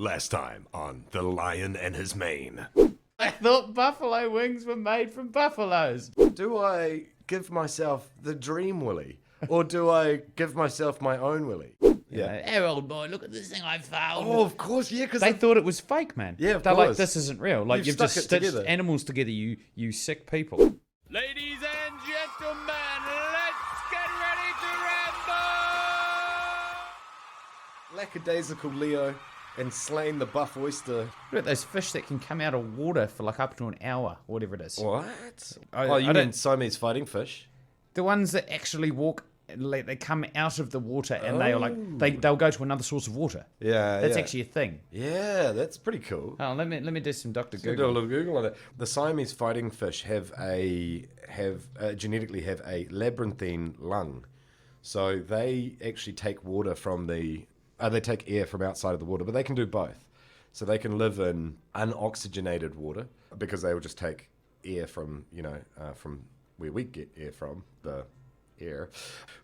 Last time on The Lion and His Mane. I thought buffalo wings were made from buffaloes. Do I give myself the dream willy? Or do I give myself my own willy? Yeah. Hey, old boy, look at this thing I found. Oh, of course, yeah, because They thought it was fake, man. Yeah, of They're like, course. this isn't real. Like, You've you've stuck just it stitched together. animals together, you sick people. Ladies and gentlemen, let's get ready to rumble! lackadaisical Leo and slain the buff oyster. Look at those fish that can come out of water for like up to an hour, or whatever it is. What? I You mean don't- Siamese fighting fish? The ones that actually walk, like, they come out of the water and they are like, they'll go to another source of water. Yeah, That's yeah. actually a thing. Yeah, that's pretty cool. Oh, let me do some Dr. Do a Google. little Google on it. The Siamese fighting fish genetically have a labyrinthine lung, so they actually take water from they take air from outside of the water, but they can do both. So they can live in unoxygenated water because they will just take air from from where we get air from, the air,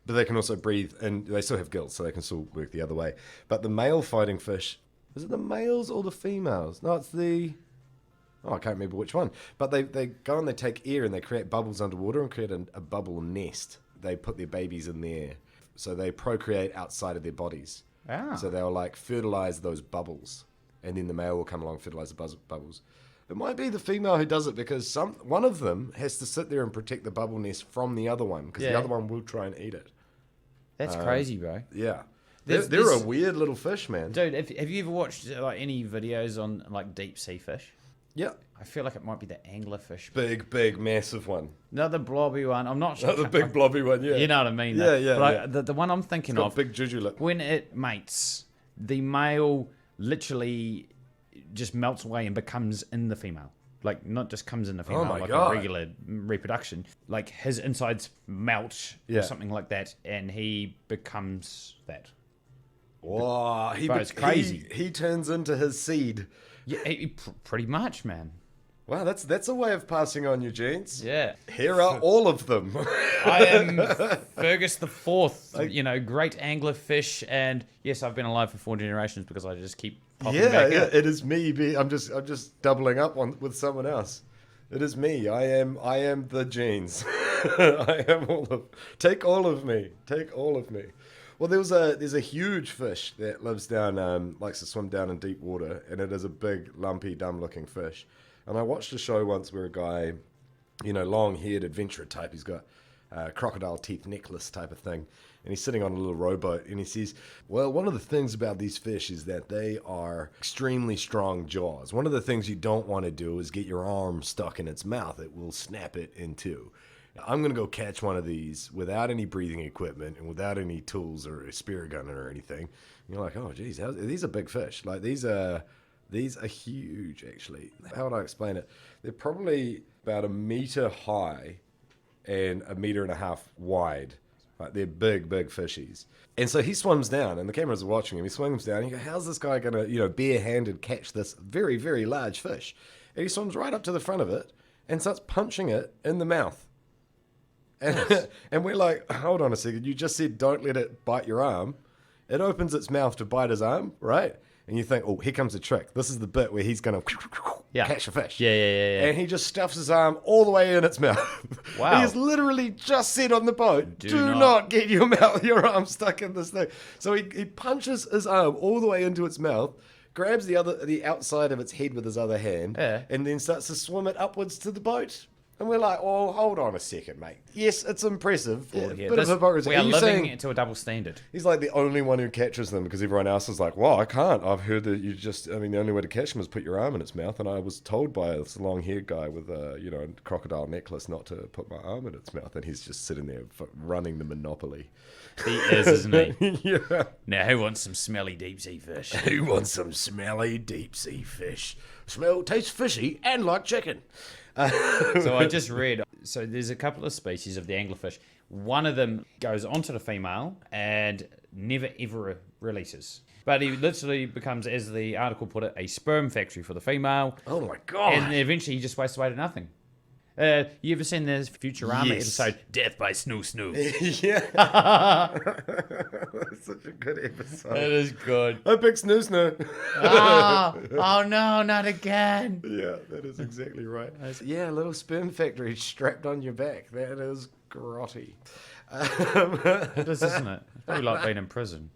but they can also breathe, and they still have gills, so they can still work the other way. But the male fighting fish, is it the males or the females? No, it's the... Oh, I can't remember which one. But they go and they take air and they create bubbles underwater and create a bubble nest. They put their babies in there. So they procreate outside of their bodies. Ah. So they'll like fertilize those bubbles. And then the male will come along and fertilize the bubbles. It might be the female who does it because one of them has to sit there and protect the bubble nest from the other one because the Yeah. other one will try and eat it. That's crazy, bro. Yeah. There's- They're a there's- weird little fish, man. Dude, have you ever watched like any videos on like deep sea fish? Yeah. I feel like it might be the anglerfish. Big, massive one. Not the blobby one. I'm not sure. Not the big blobby one, yeah. You know what I mean? Yeah, though. yeah, But yeah. The one I'm thinking Got of, big juju lip. when it mates, the male literally just melts away and becomes in the female. Like, not just comes in the female, my like God. a regular reproduction. Like, his insides melt Yeah. or something like that, and he becomes that. Wow, Bro, it's crazy. He turns into his seed. Yeah, pretty much, man. Wow, that's a way of passing on your genes. Yeah. Here are all of them. I am Fergus the Fourth, great anglerfish, and yes, I've been alive for 4 generations because I just keep popping back yeah, up. it is me. I'm just doubling up with someone else. It is me. I am the genes. I am all of. Take all of me. Take all of me. Well, there's a huge fish that lives down, likes to swim down in deep water, and it is a big, lumpy, dumb-looking fish. And I watched a show once where a guy, long-haired adventurer type, he's got a crocodile teeth necklace type of thing, and he's sitting on a little rowboat, and he says, well, one of the things about these fish is that they are extremely strong jaws. One of the things you don't want to do is get your arm stuck in its mouth. It will snap it in two. I'm going to go catch one of these without any breathing equipment and without any tools or a spear gun or anything. And you're like, oh, geez, these are big fish. Like, these are huge, actually. How would I explain it? They're probably about 1 meter high and 1.5 meters wide. Like, they're big fishies. And so he swims down, and the cameras are watching him. He swims down, and you go, how's this guy going to, barehanded catch this very, very large fish? And he swims right up to the front of it and starts punching it in the mouth. And we're like, hold on a second. You just said don't let it bite your arm. It opens its mouth to bite his arm, right? And you think, oh, here comes the trick. This is the bit where he's going to catch a fish. Yeah. And he just stuffs his arm all the way in its mouth. Wow. He's literally just said on the boat, do not. not get your arm stuck in this thing. So he punches his arm all the way into its mouth, grabs the outside of its head with his other hand, Yeah. and then starts to swim it upwards to the boat. And we're like, oh, hold on a second, mate. Yes, it's impressive. Yeah, Bit of hypocrisy. we are you living saying to a double standard. he's like the only one who catches them because everyone else is like, well, I can't. I've heard that the only way to catch them is put your arm in its mouth. And I was told by this long-haired guy with a crocodile necklace not to put my arm in its mouth. And he's just sitting there running the monopoly. He is, isn't he? Yeah. Now, who wants some smelly deep sea fish? Who wants some smelly deep-sea fish? Tastes fishy and like chicken. So I just read, so there's a couple of species of the anglerfish. One of them goes onto the female and never ever releases. But he literally becomes, as the article put it, a sperm factory for the female. Oh my God. And eventually he just wastes away to nothing. You ever seen this Futurama Yes. episode, Death by Snoo Snoo? Yeah. That's such a good episode. It is good. I picked Snoo. Oh no, not again. Yeah, that is exactly right. Yeah, a little sperm factory strapped on your back. That is grotty. It is, isn't it? It's probably like being in prison.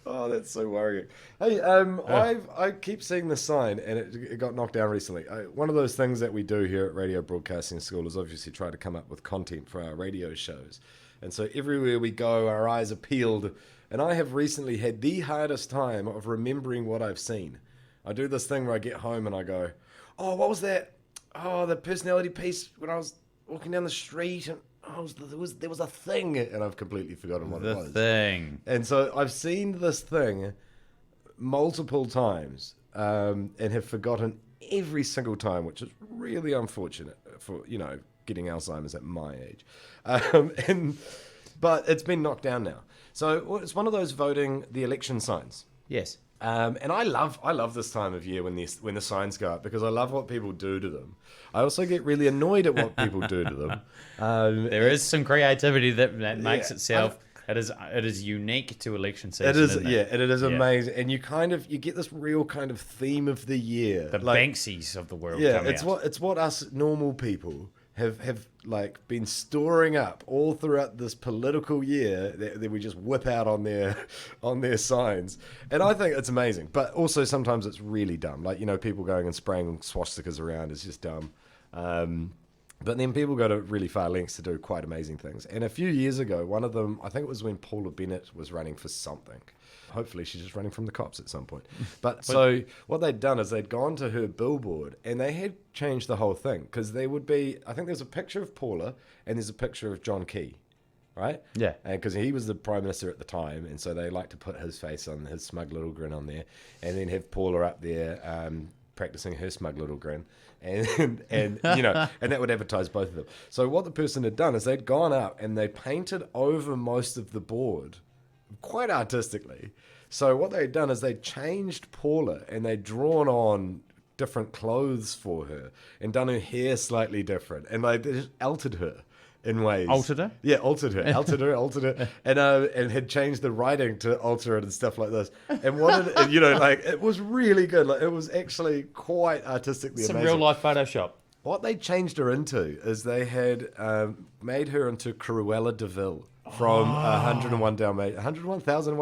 Oh, that's so worrying. Hey, I keep seeing the sign, and it got knocked down recently. One of those things that we do here at Radio Broadcasting School is obviously try to come up with content for our radio shows. And so everywhere we go, our eyes are peeled. And I have recently had the hardest time of remembering what I've seen. I do this thing where I get home and I go, oh, what was that? Oh, the personality piece when I was walking down the street, and there was a thing, and I've completely forgotten what it was. The thing. And so I've seen this thing multiple times, and have forgotten every single time, which is really unfortunate for, getting Alzheimer's at my age. But it's been knocked down now. So it's one of those voting the election signs. Yes. And I love this time of year when the signs go up, because I love what people do to them. I also get really annoyed at what people do to them. There is some creativity that makes itself. It is unique to election season. It is, isn't yeah, it? and it is amazing. And you get this real kind of theme of the year. The Banksies of the world. Yeah, come out. it's what us normal people have like been storing up all throughout this political year that we just whip out on their signs. And I think it's amazing. But also sometimes it's really dumb. Like, people going and spraying swastikas around is just dumb. But then people go to really far lengths to do quite amazing things. And a few years ago, one of them, I think it was when Paula Bennett was running for something. Hopefully she's just running from the cops at some point. But so what they'd done is they'd gone to her billboard and they had changed the whole thing. Because there would be, I think there's a picture of Paula and there's a picture of John Key. Right? Yeah. And because he was the Prime Minister at the time, and so they like to put his face on, his smug little grin on there, and then have Paula up there practicing her smug little grin, and and that would advertise both of them. So what the person had done is they'd gone up and they painted over most of the board, quite artistically. So what they'd done is they changed Paula and they'd drawn on different clothes for her and done her hair slightly different, and they just altered her in ways. Altered her? Yeah, altered her, and had changed the writing to alter it and stuff like this. And it was really good. Like, it was actually quite artistically Some amazing. real life Photoshop. What they changed her into is they had made her into Cruella de Vil from 101,001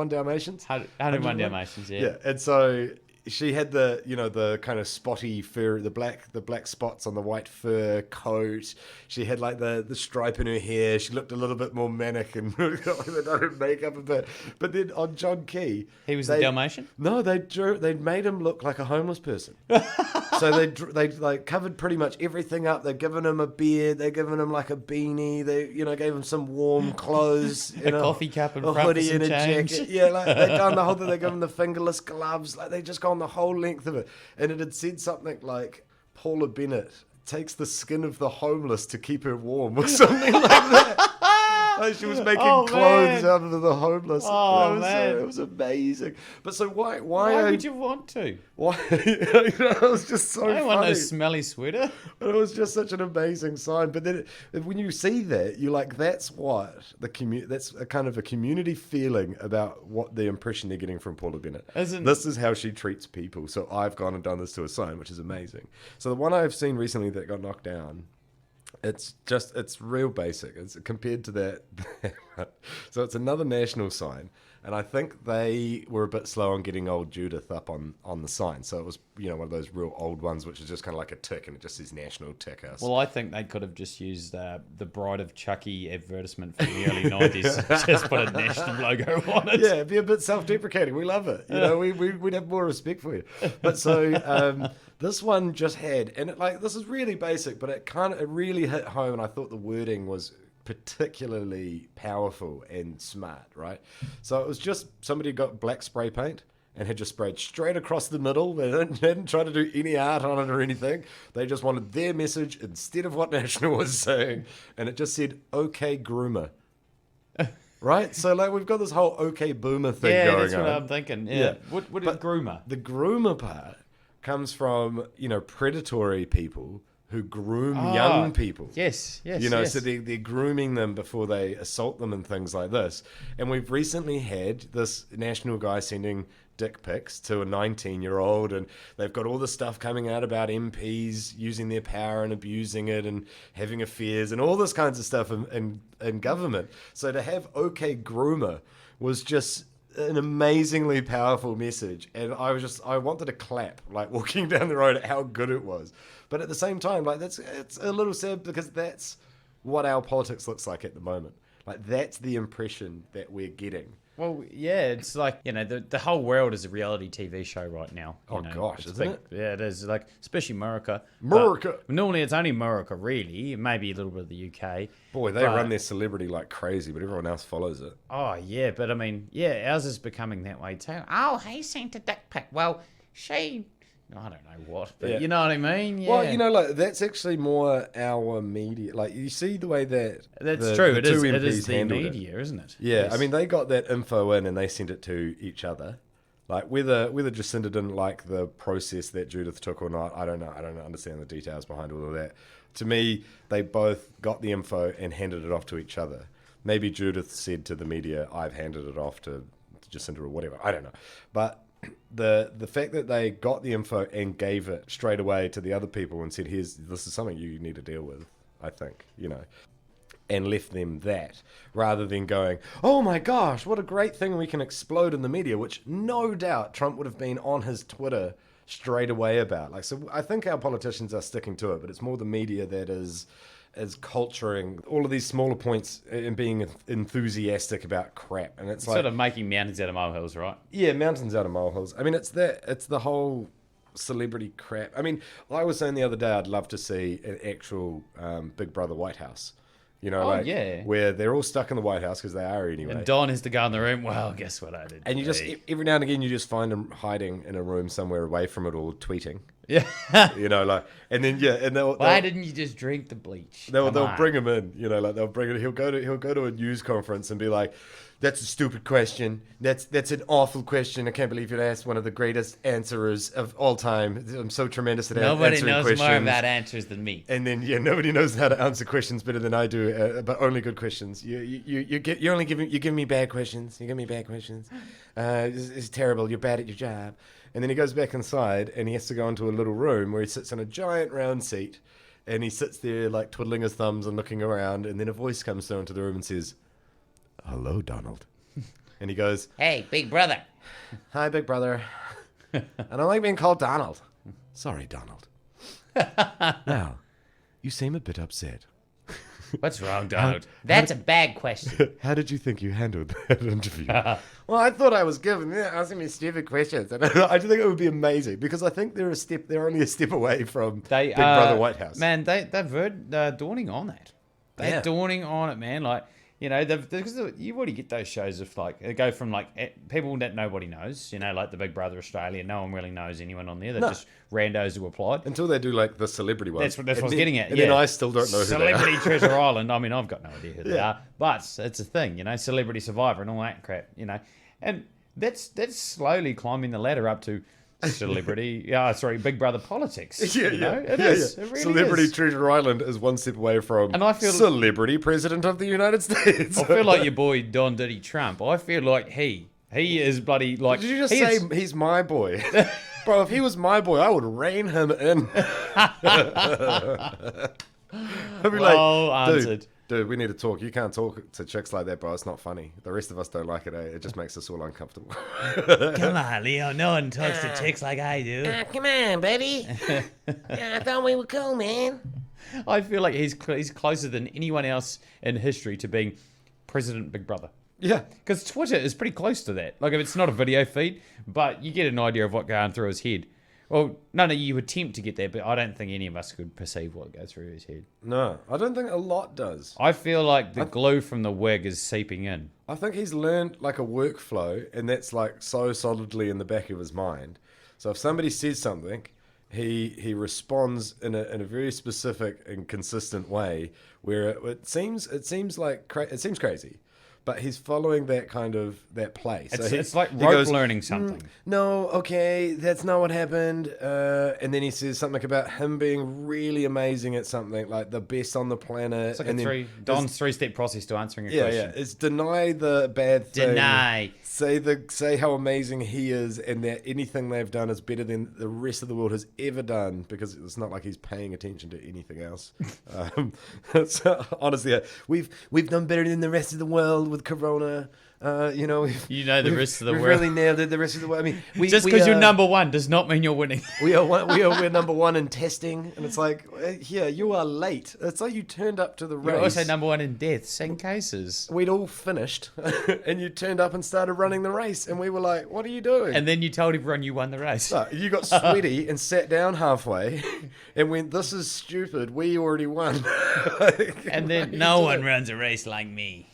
Dalmatians. 101 Dalmatians, yeah. Yeah, and so she had the kind of spotty fur, the black spots on the white fur coat. She had like the stripe in her hair. She looked a little bit more manic and got her makeup a bit. But then on John Key, He was the Dalmatian? no, they made him look like a homeless person. So they like covered pretty much everything up. They'd given him a beard. They'd given him like a beanie. They gave him some warm clothes, A coffee cup and a front hoodie for some and a change. jacket. Yeah, like they'd done the whole thing. They gave him the fingerless gloves. Like they just gone the whole length of it, and it had said something like Paula Bennett takes the skin of the homeless to keep her warm, or something like that. Like she was making clothes out of the homeless. Oh, It was amazing. But so why would you want to? why? It was just so I don't funny. want no smelly sweater. But it was just such an amazing sign. But then when you see that, you're like, that's what that's a kind of a community feeling about what the impression they're getting from Paula Bennett. This is how she treats people. So I've gone and done this to a sign, which is amazing. So the one I've seen recently that got knocked down, it's real basic. It's compared to that. So it's another national sign. And I think they were a bit slow on getting old Judith up on the sign. So it was, one of those real old ones, which is just kind of like a tick, and it just says National Tick House. Well, I think they could have just used the Bride of Chucky advertisement from the early 90s. Just put a national logo on it. Yeah, be a bit self-deprecating. We love it. We'd have more respect for you. But so this one just had, and this is really basic, but it really hit home, and I thought the wording was particularly powerful and smart, right? So it was just somebody got black spray paint and had just sprayed straight across the middle. They didn't try to do any art on it or anything. They just wanted their message instead of what National was saying. And it just said, "Okay, groomer." Right? So we've got this whole "okay, boomer" thing going on. Yeah, that's what I'm thinking. Yeah. What is groomer? The groomer part comes from, predatory people who groom young people. Yes. You know, yes. so they're grooming them before they assault them and things like this. And we've recently had this national guy sending dick pics to a 19-year-old, and they've got all this stuff coming out about MPs using their power and abusing it and having affairs and all this kinds of stuff in government. So to have OK Groomer was just an amazingly powerful message, and I wanted to clap, like, walking down the road at how good it was. But at the same time, like, it's a little sad because that's what our politics looks like at the moment. Like, that's the impression that we're getting. Well, yeah, it's like, you know, the whole world is a reality TV show right now. Oh, gosh, it's isn't it? Yeah, it is. Like, especially America. America. But normally it's only America, really. Maybe a little bit of the UK. Boy, they run their celebrity like crazy, but everyone else follows it. Oh, yeah, but I mean, yeah, ours is becoming that way too. Oh, he sent a dick pic. Well, she... I don't know what, but Yeah. you know what I mean? Yeah. Well, you know, like, that's actually more our media. Like, you see the way that That's true. the It is two MPs the handled it. media, isn't it? Yeah, Yes. I mean, they got that info in and they sent it to each other. Like, whether Jacinda didn't like the process that Judith took or not, I don't know. I don't understand the details behind all of that. To me, they both got the info and handed it off to each other. Maybe Judith said to the media, I've handed it off to Jacinda or whatever. I don't know. But the fact that they got the info and gave it straight away to the other people and said, this is something you need to deal with, I think, you know, and left them that, rather than going, oh my gosh, what a great thing, we can explode in the media, which no doubt Trump would have been on his Twitter straight away about. Like, so I think our politicians are sticking to it, but it's more the media that is culturing all of these smaller points and being enthusiastic about crap. And it's like, sort of making mountains out of molehills, right? yeah, mountains out of molehills. I mean, it's the whole celebrity crap. I mean, I was saying the other day, I'd love to see an actual Big Brother White House. You know, like, yeah. where they're all stuck in the White House because they are anyway. And Don has to go in the room. Well, guess what I did? And you just, every now and again, you just find them hiding in a room somewhere away from it all, tweeting. Yeah. You know, like, and then, yeah, and Why didn't you just drink the bleach? They'll Come on. bring him in, you know, like they'll bring it. He'll go to a news conference and be like, "That's a stupid question. That's an awful question. I can't believe you asked one of the greatest answerers of all time. I'm so tremendous at Nobody answering knows questions." more about answers than me. And then, yeah, nobody knows how to answer questions better than I do, but only good questions. You're giving me bad questions. You give me bad questions. It's terrible. You're bad at your job. And then he goes back inside and he has to go into a little room where he sits in a giant round seat, and he sits there like twiddling his thumbs and looking around. And then a voice comes through into the room and says, "Hello, Donald." And he goes, Hey, big brother. "Hi, big brother. I don't like being called Donald." "Sorry, Donald." "Now, you seem a bit upset. What's wrong, Donald? That's a bad question. How did you think you handled that interview?" "Well, I thought I was asking me stupid questions." And I just think it would be amazing because I think they're only a step away from Big Brother White House. Man, they're dawning on that. They're dawning on it, man. Like, you know, because you already get those shows of, like, they go from, like, people that nobody knows, you know, like the Big Brother Australia. No one really knows anyone on there. They're just randos who applied. Until they do, like, the celebrity one. That's what I was getting at. And yeah. then I still don't know who they are. Celebrity Treasure Island. I mean, I've got no idea who they are, but it's a thing, you know. Celebrity Survivor and all that crap, you know. And that's slowly climbing the ladder up to Big Brother politics. Yeah, you know? yeah. It Yeah, is. yeah. It really Celebrity is. Treasure Island is one step away from And I feel- Celebrity President of the United States. I feel like your boy Don Diddy Trump. I feel like he is bloody like. Did you just he say is- he's my boy? Bro, if he was my boy, I would rein him in. I'd be Well like, answered. dude, we need to talk. You can't talk to chicks like that, bro. It's not funny. The rest of us don't like it, eh? It just makes us all uncomfortable. Come on, Leo. No one talks to chicks like I do. Come on, buddy. I thought we were cool, man. I feel like he's closer than anyone else in history to being President Big Brother. Yeah. Because Twitter is pretty close to that. Like, if it's not a video feed, but you get an idea of what going through his head. Well, no, you attempt to get that, but I don't think any of us could perceive what goes through his head. No, I don't think a lot does. I feel like the glue from the wig is seeping in. I think he's learned like a workflow, and that's like so solidly in the back of his mind. So if somebody says something, he responds in a very specific and consistent way, where it seems crazy, but he's following that place. It's like he rope goes, learning something. No, okay, that's not what happened. And then he says something about him being really amazing at something, like the best on the planet. It's like and Don's three-step process to answering a yeah, question. yeah. It's deny the bad thing. Deny. Say how amazing he is, and that anything they've done is better than the rest of the world has ever done, because it's not like he's paying attention to anything else. Honestly, we've done better than the rest of the world with Corona. The rest of the we've world. really nailed it. The rest of the world. I mean, Just because you're number one does not mean you're winning. we're number one in testing, and it's like, yeah, you are late. It's like you turned up to the race. You're also number one in deaths and cases. We'd all finished, and you turned up and started running the race, and we were like, "What are you doing?" And then you told everyone you won the race. No, you got sweaty and sat down halfway, and went, "This is stupid. We already won." And then no one runs a race like me.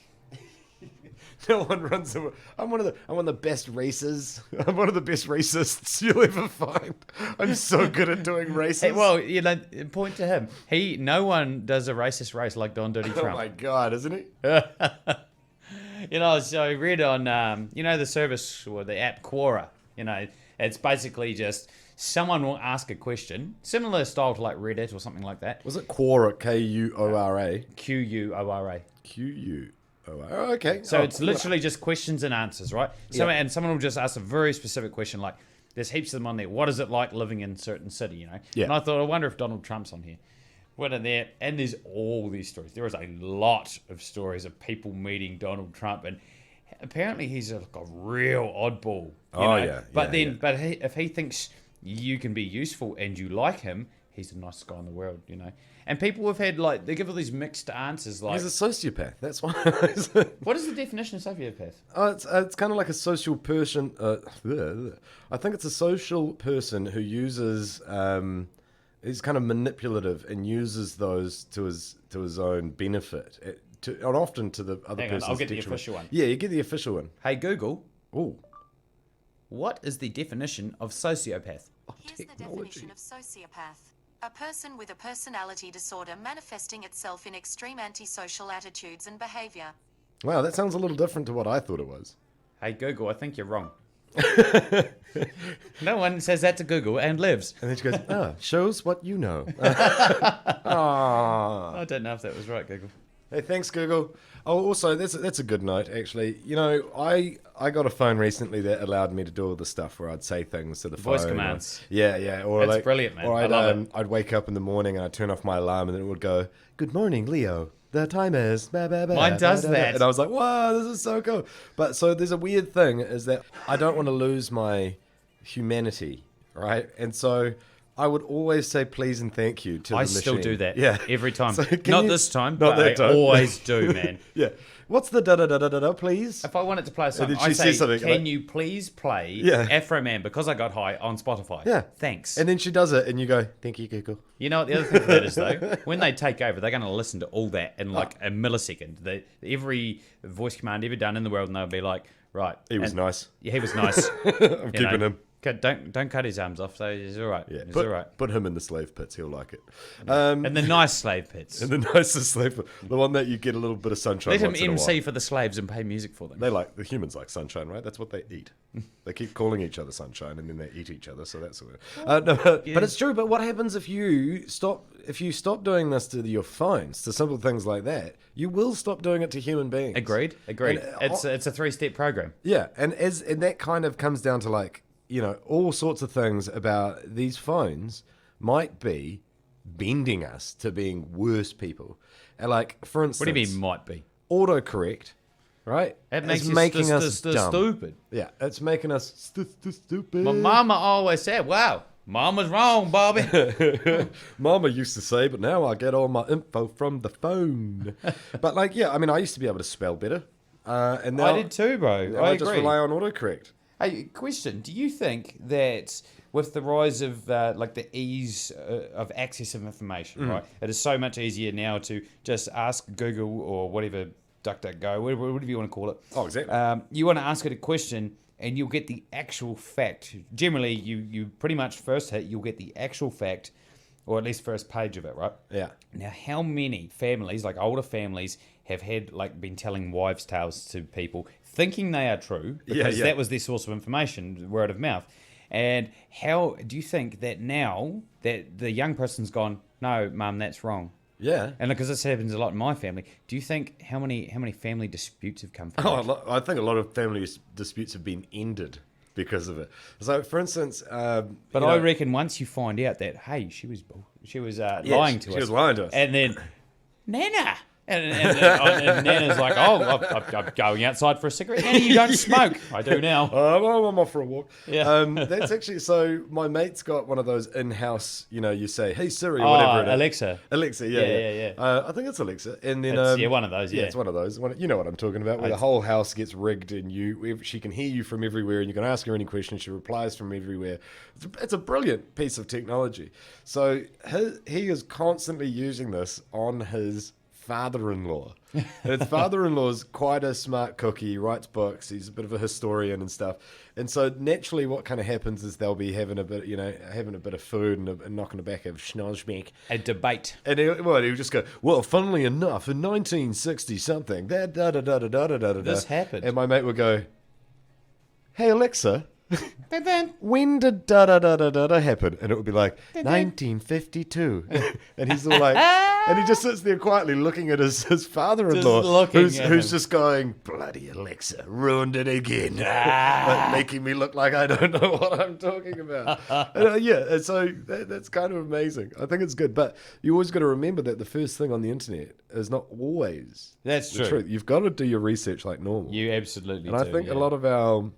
No one runs. I'm one of the best racers. I'm one of the best racists you'll ever find. I'm so good at doing races. Hey, well, point to him. No one does a racist race like Don Dirty Oh Trump. my God, isn't he? So I read on, the service or the app Quora. It's basically just someone will ask a question, similar style to like Reddit or something like that. Was it Quora? Quora. Quora. Quora. Oh, okay. So it's literally just questions and answers, right? And someone will just ask a very specific question, like there's heaps of them on there. What is it like living in a certain city? Yeah. And I thought, I wonder if Donald Trump's on here. Went in there, and there's all these stories. There is a lot of stories of people meeting Donald Trump, and apparently he's a real oddball. But if he thinks you can be useful and you like him, he's the nicest guy in the world, And people have had, they give all these mixed answers, like... He's a sociopath, that's why. What is the definition of sociopath? It's kind of like a social person... I think it's a social person who uses... he's kind of manipulative and uses those to his own benefit, and often to the other person's I'll get the detriment. official one. Yeah, you get the official one. Hey, Google, Oh, what is the definition of sociopath? Here's the definition of sociopath. A person with a personality disorder manifesting itself in extreme antisocial attitudes and behavior. wow, that sounds a little different to what I thought it was. Hey, Google, I think you're wrong. No one says that to Google and lives. And then she goes, shows what you know. I don't know if that was right, Google. Hey, thanks, Google. Oh, also, that's a good note, actually. I got a phone recently that allowed me to do all the stuff where I'd say things to the phone. Voice commands. Yeah. Or That's brilliant, man. Or I love it. I'd wake up in the morning and I'd turn off my alarm and then it would go, "Good morning, Leo. The time is..." Mine does that. And I was like, wow, this is so cool. But so there's a weird thing is that I don't want to lose my humanity, right? And so I would always say please and thank you to the machine. I still do that. Yeah. Every time. So Not this time, Not but that I time. always do, man. Yeah. What's the da-da-da-da-da, please? If I wanted to play a song, then she I say, says something can like- you please play Yeah. Afro Man Because I Got High on Spotify? Yeah. Thanks. And then she does it and you go, "Thank you, Google." You know what the other thing for that is, though? When they take over, they're going to listen to all that in like a millisecond. Every voice command ever done in the world, and they'll be like, right. He was nice. Yeah, he was nice. I'm keeping him. Don't cut his arms off, so he's all right. Yeah, He's put, all right. put him in the slave pits. He'll like it. And the nice slave pits. And the nicest slave pit, the one that you get a little bit of sunshine. Let him once in a MC while. for the slaves and pay music for them. The humans like sunshine, right? That's what they eat. They keep calling each other sunshine, and then they eat each other. So that's what. But it's true. But what happens if you stop? If you stop doing this to your phones, to simple things like that, you will stop doing it to human beings. Agreed. And, It's a 3-step program. Yeah, and that kind of comes down to all sorts of things about these phones might be bending us to being worse people. And for instance, What do you mean might be? autocorrect, right? It makes It's you making us dumb. stupid. Yeah, it's making us stupid. My mama always said, wow, mama's wrong, Bobby. Mama used to say, but now I get all my info from the phone. But I used to be able to spell better. And now I did too, bro. now I just agree. rely on autocorrect. Hey, question. Do you think that with the rise of the ease of access of information, right, it is so much easier now to just ask Google or whatever, DuckDuckGo, whatever you want to call it. Oh, exactly. You want to ask it a question and you'll get the actual fact. Generally, you pretty much first hit, you'll get the actual fact, or at least first page of it, right? Yeah. Now, how many families, like older families, have had like been telling wives' tales to people, thinking they are true Yeah, because yeah. that was their source of information, word of mouth. And how do you think that now that the young person's gone, no, mum, that's wrong? Yeah. And because this happens a lot in my family, do you think how many family disputes have come from Oh, that? I think a lot of family disputes have been ended because of it. So, for instance, But you I know- reckon once you find out that, hey, she was lying to us. she was lying to us. And then, Nana. And Nana's like, oh, I'm going outside for a cigarette. Nana, you don't smoke. I do now. I'm off for a walk. Yeah. That's actually, so my mate's got one of those in-house, you say, hey Siri, or Oh, whatever it is. Alexa. Alexa, yeah. Yeah. I think it's Alexa. And then, It's, one of those, yeah. it's one of those. You know what I'm talking about, where the whole house gets rigged and she can hear you from everywhere and you can ask her any questions. She replies from everywhere. It's a brilliant piece of technology. So he is constantly using this on his father-in-law. And his father-in-law's quite a smart cookie. He writes books. He's a bit of a historian and stuff. And so naturally, what kind of happens is they'll be having a bit, having a bit of food and knocking back of schnozbeck. A debate. And he'll just go, well, funnily enough, in 1960 something, that da da da da da da da da. This happened. And my mate would go, hey Alexa, when did da da da da da da happen? And it would be like 1952. And he's all like, and he just sits there quietly looking at his father-in-law, Just looking who's at who's him. just going, bloody Alexa, ruined it again, like, making me look like I don't know what I'm talking about. And so that's kind of amazing. I think it's good, but you always got to remember that the first thing on the internet is not always That's the true. truth. You've got to do your research like normal. You absolutely And do. I think yeah. a lot of our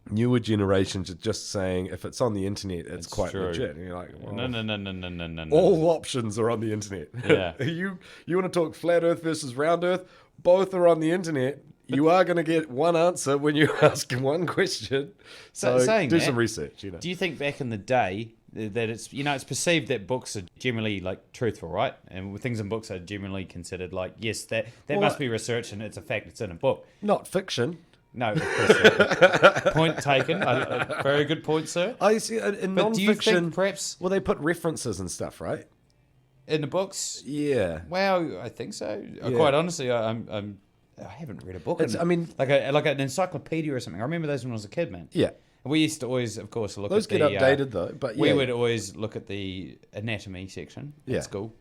newer generations are just saying if it's on the internet, it's quite true. legit. And you're like, well, No. all options are on the internet. Yeah. you want to talk flat Earth versus round Earth? Both are on the internet. You are going to get one answer when you ask one question. So saying do that, some research. Do you think back in the day that it's it's perceived that books are generally like truthful, right? And things in books are generally considered like, yes, that Well, must be research and it's a fact, it's in a book. Not fiction. No, of course not. Point taken. Very good point, sir. I see in But do you non-fiction. think perhaps Well, they put references and stuff, right? in the books? Yeah. Well, I think so. Yeah. Quite honestly, I haven't read a book. It's- I mean- like an encyclopedia or something. I remember those when I was a kid, man. Yeah. We used to always, of course, look Those at the... get updated though, but yeah. We would always look at the anatomy section Yeah. at school.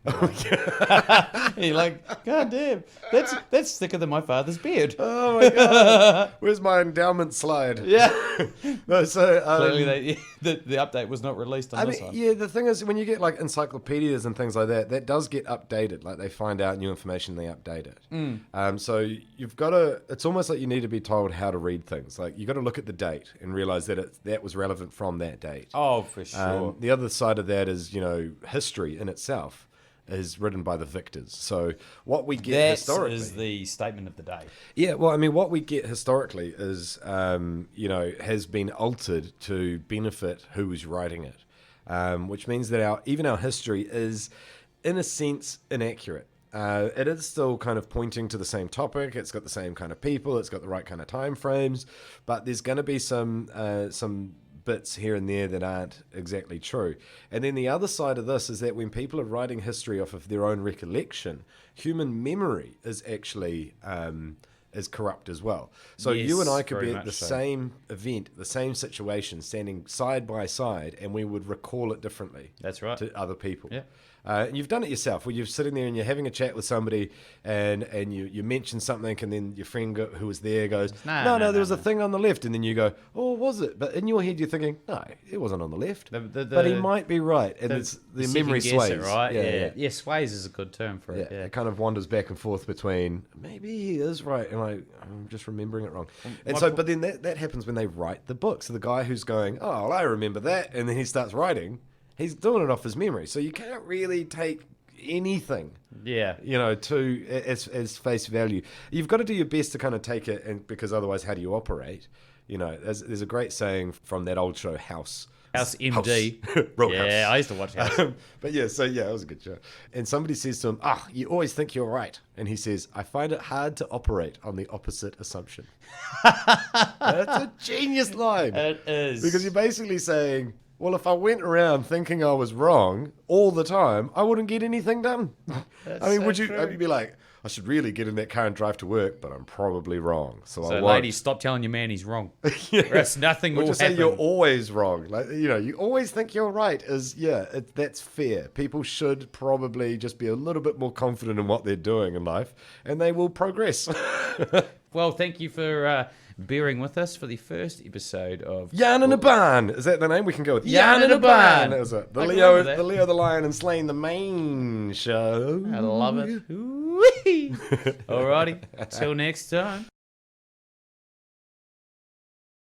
You're like, God damn, that's thicker than my father's beard. Oh my god! Where's my endowment slide? Yeah. No, so Clearly, the update was not released on I this mean, one. yeah. The thing is, when you get like encyclopedias and things like that, that does get updated. Like they find out new information, they update it. So you've got to. It's almost like you need to be told how to read things. Like you got to look at the date and realize that that was relevant from that date. Oh, for sure. The other side of that is, history in itself is written by the victors. So what we get That historically is the statement of the day. Yeah, well, I mean, what we get historically is, has been altered to benefit who was writing it, which means that even our history is, in a sense, inaccurate. It is still kind of pointing to the same topic. It's got the same kind of people. It's got the right kind of time frames, but there's going to be some bits here and there that aren't exactly true. And then the other side of this is that when people are writing history off of their own recollection, human memory is actually is corrupt as well. So Yes, you and I could very be at much the so. same event, the same situation, standing side by side, and we would recall it differently. That's right. To other people. Yeah. And you've done it yourself, where you're sitting there and you're having a chat with somebody, and you mention something, and then your friend who was there goes, No, there was a thing on the left, and then you go, oh, was it? But in your head, you're thinking, no, it wasn't on the left. But he might be right, and it's the memory second guess sways, it, right? Yeah. Yeah, sways is a good term for it. Yeah, Yeah. it kind of wanders back and forth between maybe he is right and I'm just remembering it wrong. And my so, po- but then that happens when they write the book. So the guy who's going, oh, well, I remember that, and then he starts writing, he's doing it off his memory. So you can't really take anything, Yeah. to as face value. You've got to do your best to kind of take it, and because otherwise, how do you operate? There's a great saying from that old show, House MD. Real Yeah, House. I used to watch House. But yeah, it was a good show. And somebody says to him, you always think you're right. And he says, I find it hard to operate on the opposite assumption. That's a genius line. It is. Because you're basically saying, well, if I went around thinking I was wrong all the time, I wouldn't get anything done. I mean, so would you true. you'd be like, I should really get in that car and drive to work, but I'm probably wrong. So I So, won't. ladies, stop telling your man he's wrong. That's nothing Or will just happen. say you're always wrong. Like, you always think you're right. That's fair. People should probably just be a little bit more confident in what they're doing in life, and they will progress. Well, thank you for bearing with us for the first episode of Yarn in a Barn. Is that the name? We can go with Yarn in a Barn. That was it. The I can Leo, remember that. the Leo the Lion and Slain the Mane show. I love it. Alrighty, till next time.